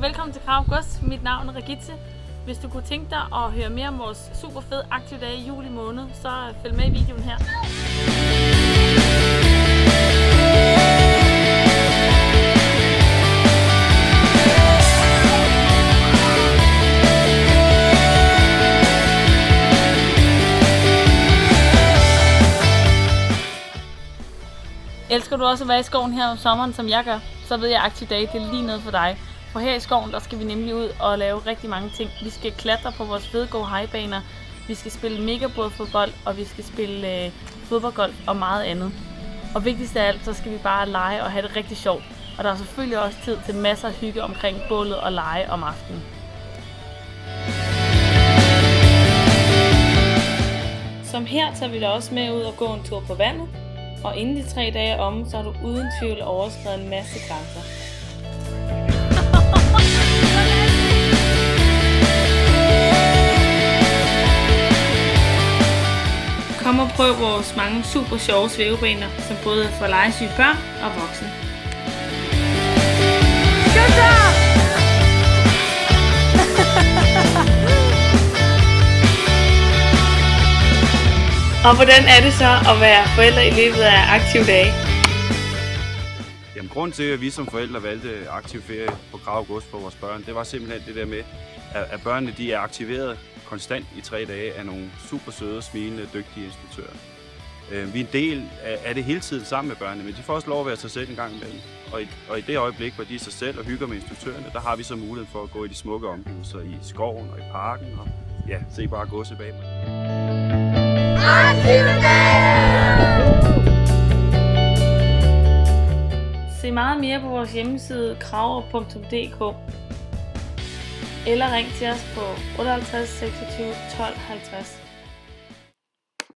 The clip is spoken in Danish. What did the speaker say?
velkommen til Krarup Gods. Mit navn er Regitze. Hvis du kunne tænke dig at høre mere om vores super fede aktive dage i juli måned, så følg med i videoen her. Elsker du også at være i skoven her om sommeren, som jeg gør, så ved jeg, at Aktive Dage det er lige noget for dig. For her i skoven, der skal vi nemlig ud og lave rigtig mange ting. Vi skal klatre på vores fede go high-baner, vi skal spille megabådfodbold, og vi skal spille fodboldgolf og meget andet. Og vigtigst af alt, så skal vi bare lege og have det rigtig sjovt. Og der er selvfølgelig også tid til masser af hygge omkring bålet og lege om aftenen. Som her tager vi dig også med ud og gå en tur på vandet. Og inden de 3 dage er omme, så har du uden tvivl overskredet en masse grænser. Kom og prøv vores mange super sjove svævebaner, som både er for legesyge børn og voksne. Og hvordan er det så at være forældre i løbet af aktive dage? Jamen, grunden til, at vi som forældre valgte aktiv ferie på Krarup Gods for vores børn, det var simpelthen det der med, at børnene de er aktiveret konstant i 3 dage af nogle super søde, smilende, dygtige instruktører. Vi er en del af det hele tiden sammen med børnene, men de får også lov at være sig selv en gang imellem. Og i det øjeblik, hvor de er sig selv og hygger med instruktørerne, der har vi så muligheden for at gå i de smukke omgivelser i skoven og i parken og ja, se bare godset bag mig. Se meget mere på vores hjemmeside krarup.dk eller ring til os på 58 26 12 50.